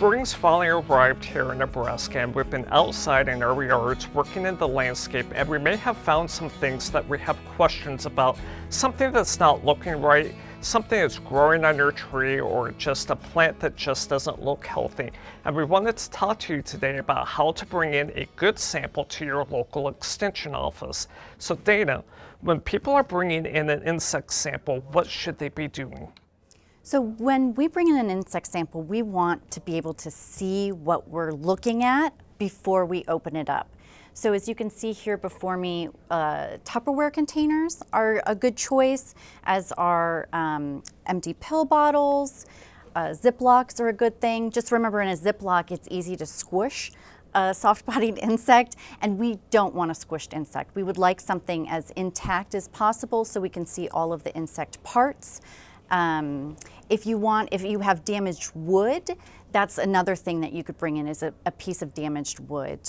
Spring's finally arrived here in Nebraska, and we've been outside in our yards working in the landscape, and we may have found some things that we have questions about, something that's not looking right, something that's growing on your tree, or just a plant that just doesn't look healthy. And we wanted to talk to you today about how to bring in a good sample to your local extension office. So Dana, when people are bringing in an insect sample, what should they be doing? So when we bring in an insect sample, we want to be able to see what we're looking at before we open it up. So as you can see here before me, Tupperware containers are a good choice, as are empty pill bottles. Ziplocs are a good thing. Just remember, in a Ziploc, it's easy to squish a soft-bodied insect, and we don't want a squished insect. We would like something as intact as possible so we can see all of the insect parts. If you have damaged wood, that's another thing that you could bring in, is a piece of damaged wood.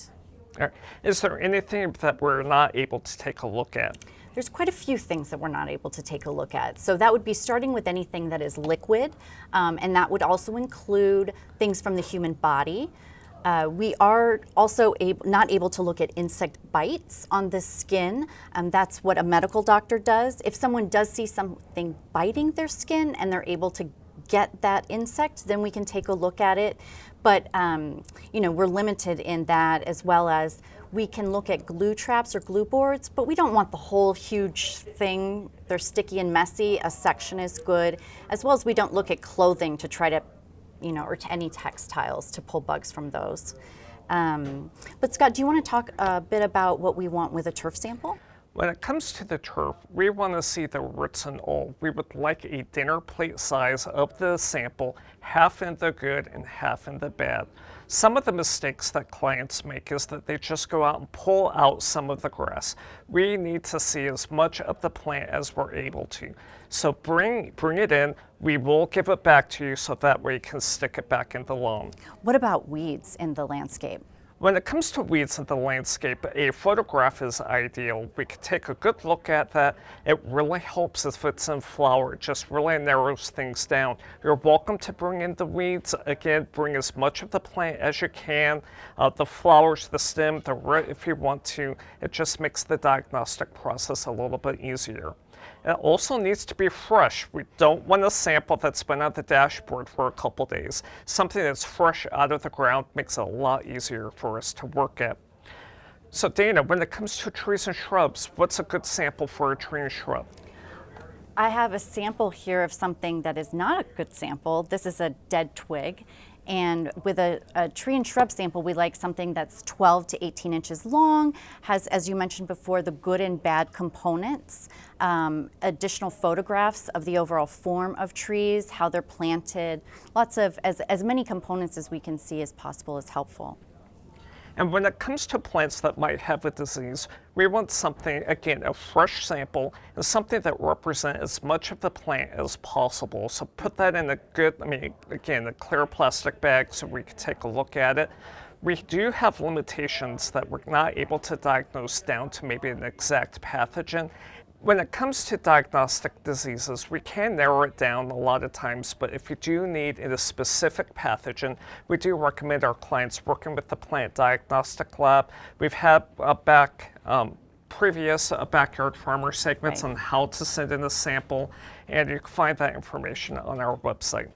Is there anything that we're not able to take a look at? There's quite a few things that we're not able to take a look at. So that would be starting with anything that is liquid, and that would also include things from the human body. We are also not able to look at insect bites on the skin. That's what a medical doctor does. If someone does see something biting their skin and they're able to get that insect, then we can take a look at it. But we're limited in that, as well as we can look at glue traps or glue boards, but we don't want the whole huge thing. They're sticky and messy. A section is good, as well as we don't look at clothing to try to or to any textiles to pull bugs from those. But Scott, do you want to talk a bit about what we want with a turf sample? When it comes to the turf, we want to see the roots and all. We would like a dinner plate size of the sample, half in the good and half in the bad. Some of the mistakes that clients make is that they just go out and pull out some of the grass. We need to see as much of the plant as we're able to. So bring it in. We will give it back to you so that way you can stick it back in the lawn. What about weeds in the landscape? When it comes to weeds in the landscape, a photograph is ideal. We can take a good look at that. It really helps if it's in flower. It just really narrows things down. You're welcome to bring in the weeds. Again, bring as much of the plant as you can. The flowers, the stem, the root if you want to. It just makes the diagnostic process a little bit easier. It also needs to be fresh. We don't want a sample that's been on the dashboard for a couple days. Something that's fresh out of the ground makes it a lot easier for us to work at. So Dana, when it comes to trees and shrubs, what's a good sample for a tree and shrub? I have a sample here of something that is not a good sample. This is a dead twig. And with a tree and shrub sample, we like something that's 12 to 18 inches long, has, as you mentioned before, the good and bad components, additional photographs of the overall form of trees, how they're planted, lots of, as many components as we can see as possible is helpful. And when it comes to plants that might have a disease, we want something, again, a fresh sample and something that represents as much of the plant as possible. So put that in a good, again, a clear plastic bag so we can take a look at it. We do have limitations that we're not able to diagnose down to maybe an exact pathogen. When it comes to diagnostic diseases, we can narrow it down a lot of times, but if you do need a specific pathogen, we do recommend our clients working with the plant diagnostic lab. We've had previous backyard farmer segments on how to send in a sample, and you can find that information on our website.